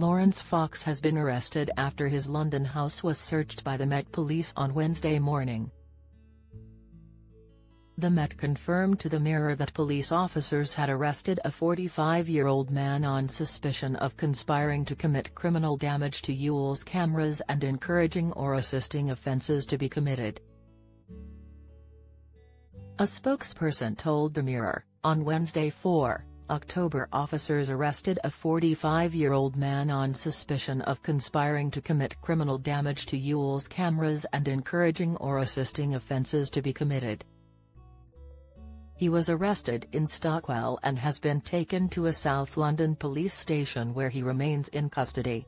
Laurence Fox has been arrested after his London house was searched by the Met Police on Wednesday morning. The Met confirmed to the Mirror that police officers had arrested a 45-year-old man on suspicion of conspiring to commit criminal damage to Ewell's cameras and encouraging or assisting offences to be committed. A spokesperson told the Mirror, on Wednesday 4 October, officers arrested a 45-year-old man on suspicion of conspiring to commit criminal damage to Ewell's cameras and encouraging or assisting offences to be committed. He was arrested in Stockwell and has been taken to a South London police station where he remains in custody.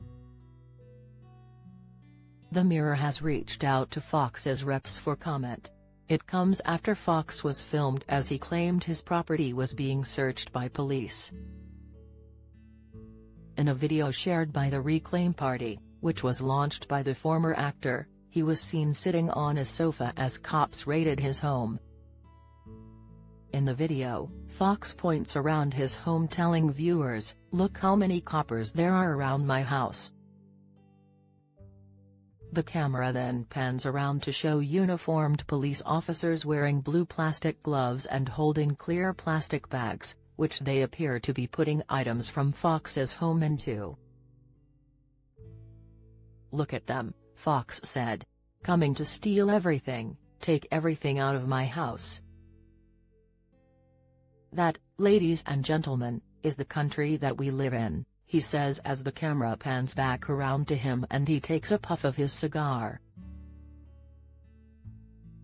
The Mirror has reached out to Fox's reps for comment. It comes after Fox was filmed as he claimed his property was being searched by police. In a video shared by the Reclaim Party, which was launched by the former actor, he was seen sitting on a sofa as cops raided his home. In the video, Fox points around his home telling viewers, "Look how many coppers there are around my house." The camera then pans around to show uniformed police officers wearing blue plastic gloves and holding clear plastic bags, which they appear to be putting items from Fox's home into. "Look at them," Fox said. "Coming to steal everything, take everything out of my house." "That, ladies and gentlemen, is the country that we live in," he says as the camera pans back around to him and he takes a puff of his cigar.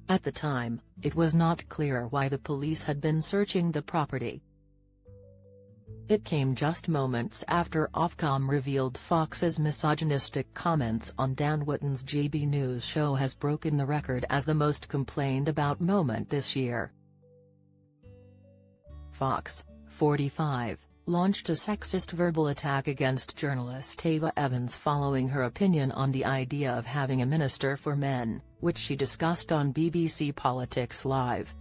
At the time, it was not clear why the police had been searching the property. It came just moments after Ofcom revealed Fox's misogynistic comments on Dan Wootton's GB News show has broken the record as the most complained about moment this year. Fox, 45, launched a sexist verbal attack against journalist Ava Evans following her opinion on the idea of having a minister for men, which she discussed on BBC Politics Live.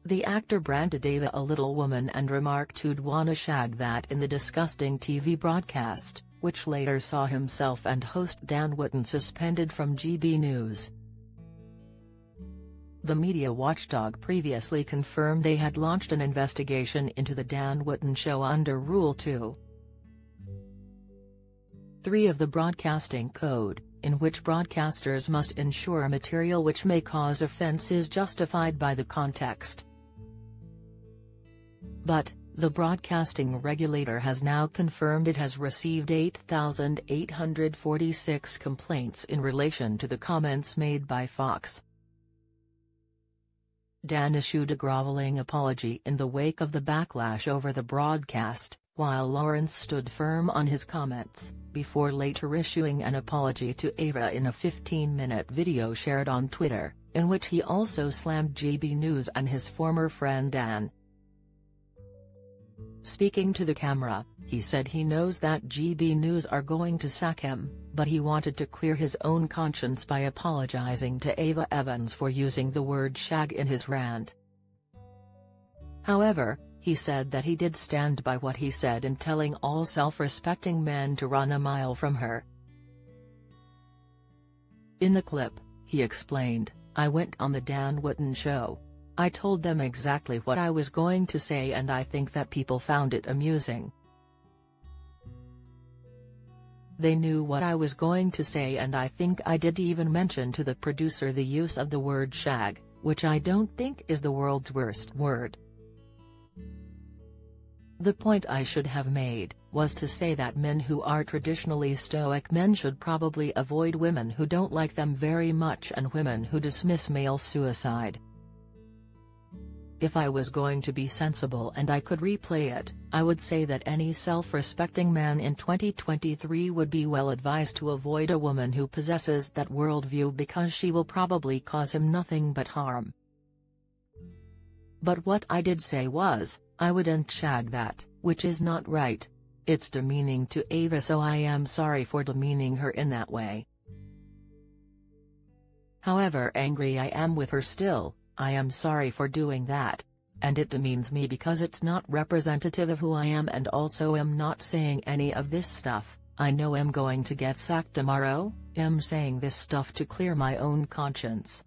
The actor branded Ava a little woman and remarked who'd wanna shag that in the disgusting TV broadcast, which later saw himself and host Dan Wootton suspended from GB News. The media watchdog previously confirmed they had launched an investigation into the Dan Wootton show under Rule 2.3 of the Broadcasting Code, in which broadcasters must ensure material which may cause offence is justified by the context. But, the broadcasting regulator has now confirmed it has received 8,846 complaints in relation to the comments made by Fox. Dan issued a groveling apology in the wake of the backlash over the broadcast, while Laurence stood firm on his comments, before later issuing an apology to Ava in a 15-minute video shared on Twitter, in which he also slammed GB News and his former friend Dan. Speaking to the camera, he said he knows that GB News are going to sack him, but he wanted to clear his own conscience by apologizing to Ava Evans for using the word shag in his rant. However, he said that he did stand by what he said in telling all self-respecting men to run a mile from her. In the clip, he explained, "I went on the Dan Wootton show. I told them exactly what I was going to say and I think that people found it amusing. They knew what I was going to say and I think I did even mention to the producer the use of the word shag, which I don't think is the world's worst word. The point I should have made, was to say that men who are traditionally stoic men should probably avoid women who don't like them very much and women who dismiss male suicide. If I was going to be sensible and I could replay it, I would say that any self-respecting man in 2023 would be well advised to avoid a woman who possesses that worldview because she will probably cause him nothing but harm. But what I did say was, I wouldn't shag that, which is not right. It's demeaning to Ava, so I am sorry for demeaning her in that way. However angry I am with her still, I am sorry for doing that. and it demeans me because it's not representative of who I am, and also am not saying any of this stuff. I know I'm going to get sacked tomorrow. I'm saying this stuff to clear my own conscience.